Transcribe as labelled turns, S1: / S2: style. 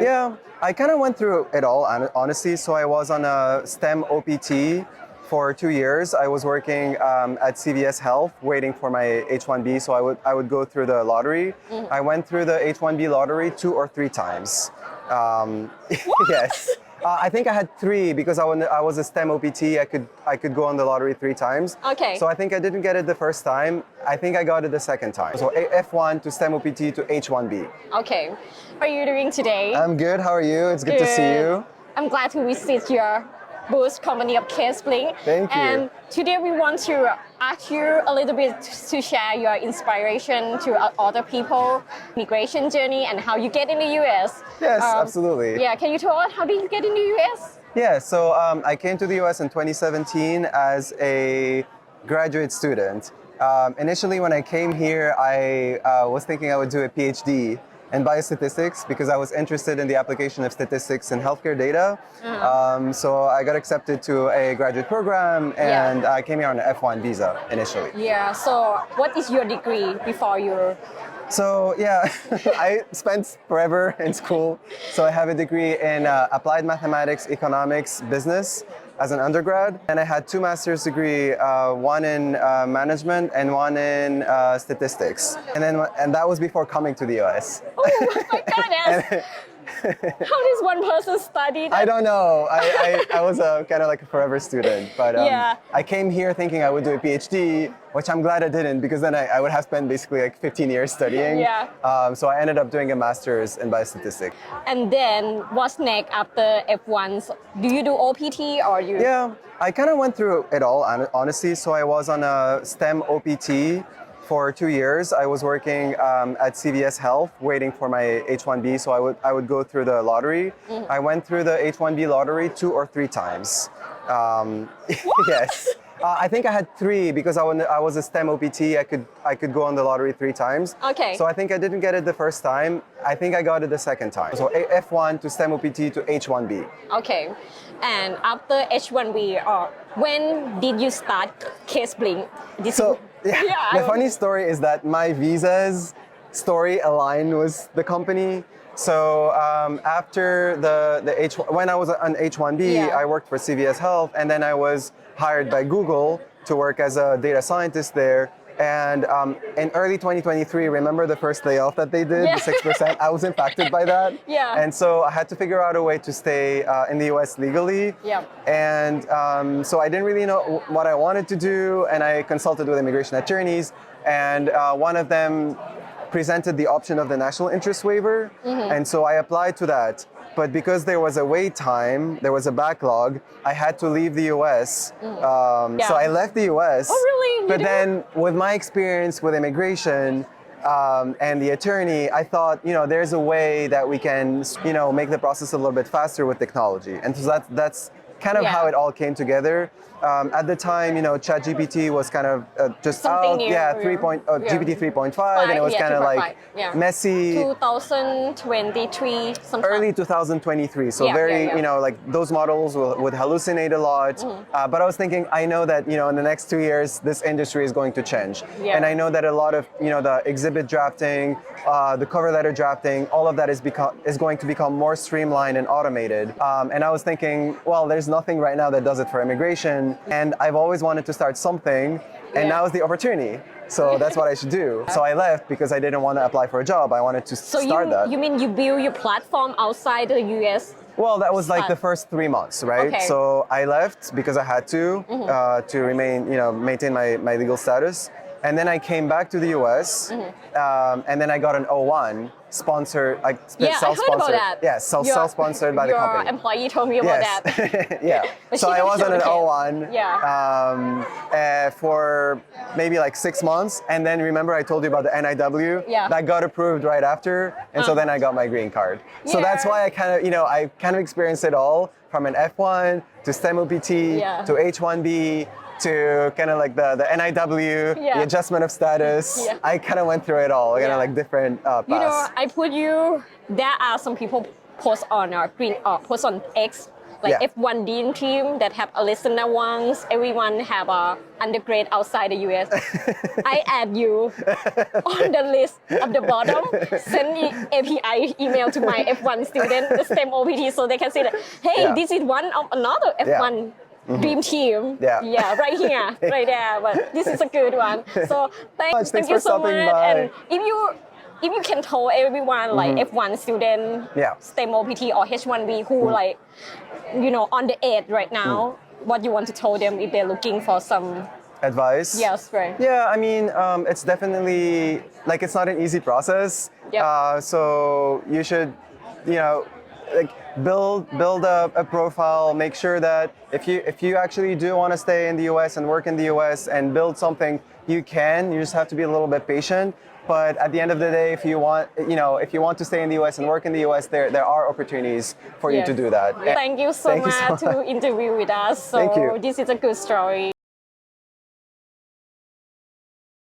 S1: Yeah, I kind of went through it all, honestly. So I was on a STEM OPT for 2 years. I was working at CVS Health, waiting for my H-1B. So I would go through the lottery. I went through the H-1B lottery 2 or 3 times. Yes. I think I had three because I was a STEM OPT. I could go on the lottery 3 times.
S2: Okay.
S1: So I think I didn't get it the first time. I think I got it the second time. So F1 to STEM OPT to H1B.
S2: Okay. How are you doing today?
S1: I'm good. How are you? It's good to see you.
S2: I'm glad to visit your booth company of CaseBlink.
S1: Thank you.
S2: And today we want to ask you a little bit to share your inspiration to other people, migration journey, and how you get in the US.
S1: Yes, absolutely.
S2: Yeah, can you tell us how did you get in the US?
S1: Yeah, so I came to the US in 2017 as a graduate student. Initially, when I came here, I was thinking I would do a PhD in biostatistics because I was interested in the application of statistics in healthcare data. So I got accepted to a graduate program and I came here on an F1 visa initially.
S2: Yeah, so what is your degree before you?
S1: So yeah, I spent forever in school. So I have a degree in applied mathematics, economics, business as an undergrad. And I had 2 master's degree, one in management and one in statistics. And that was before coming to the US.
S2: Oh my goodness! How does one person study that?
S1: I don't know. I was kind of like a forever student, but I came here thinking I would do a PhD, which I'm glad I didn't because then I would have spent basically like 15 years studying.
S2: Yeah.
S1: So I ended up doing a master's in biostatistics.
S2: And then what's next after F1? Do you do OPT or you?
S1: Yeah, I kind of went through it all, honestly. So I was on a STEM OPT for 2 years. I was working at CVS Health, waiting for my H-1B. So I would go through the lottery. I went through the H-1B lottery 2 or 3 times. Yes. I think I had 3 because I was a STEM OPT. I could go on the lottery 3 times.
S2: Okay.
S1: So I think I didn't get it the first time. I think I got it the second time. So F1 to STEM OPT to H1B.
S2: Okay. And after H1B, when did you start CaseBlink?
S1: The funny story is that my visa's story aligned with the company. So after when I was on H1B, I worked for CVS Health, and then I was hired by Google to work as a data scientist there. And in early 2023, remember the first layoff that they did, the 6%? I was impacted by that.
S2: Yeah.
S1: And so I had to figure out a way to stay in the US legally.
S2: Yeah.
S1: And so I didn't really know what I wanted to do, and I consulted with immigration attorneys, and one of them presented the option of the national interest waiver. And so I applied to that. But because there was a wait time, there was a backlog, I had to leave the US. So I left the US.
S2: Oh, really?
S1: But then with my experience with immigration and the attorney, I thought, there's a way that we can, make the process a little bit faster with technology. And so that's kind of how it all came together. At the time, ChatGPT was kind of just
S2: something
S1: out.
S2: New.
S1: GPT 3.5, and it was kind of like messy.
S2: 2023, sometime.
S1: Early 2023. So like those models would hallucinate a lot. But I was thinking, I know that, in the next 2 years, this industry is going to change. And I know that a lot of, the exhibit drafting, the cover letter drafting, all of that is going to become more streamlined and automated. And I was thinking, well, there's nothing right now that does it for immigration. And I've always wanted to start something, and now is the opportunity. So that's what I should do. So I left because I didn't want to apply for a job. I wanted to start that.
S2: You mean you build your platform outside the US?
S1: Well, that was like the first 3 months, right?
S2: Okay.
S1: So I left because I had to remain, maintain my legal status. And then I came back to the US, and then I got an O1 sponsored, self-sponsored.
S2: I heard about that.
S1: Yeah, self-sponsored by the company.
S2: Your employee told me about that.
S1: Yeah. So I was on an O1 for maybe like 6 months, and then remember I told you about the NIW? That got approved right after, and so then I got my green card. So that's why I kind of experienced it all, from an F1 to STEM OPT to H1B. To kind of like the NIW, the adjustment of status. I kind of went through it all, kind of like different paths.
S2: There are some people post on X like
S1: Yeah.
S2: F1 Dean team that have a listener ones, everyone have a undergrad outside the US. I add you on the list of the bottom, send me API email to my F1 student, the STEM OPT, so they can see that, hey,
S1: Yeah.
S2: this is one of another F1 dream team.
S1: Yeah.
S2: Right here, right there. But this is a good one. So
S1: Thanks
S2: thank you
S1: for
S2: so much.
S1: stopping by.
S2: And if you can tell everyone like F1 student,
S1: Yeah.
S2: STEM OPT or H1B who like, on the edge right now, what you want to tell them if they're looking for some
S1: Advice?
S2: Yes, right.
S1: Yeah, I mean, it's definitely, like, it's not an easy process.
S2: Yep.
S1: So you should, like, build a profile, make sure that if you actually do want to stay in the US and work in the US and build something, you just have to be a little bit patient. But at the end of the day, if you want to stay in the US and work in the US, there are opportunities for you to do that.
S2: Thank you so much to interview with us. So
S1: Thank you.
S2: this is a good story.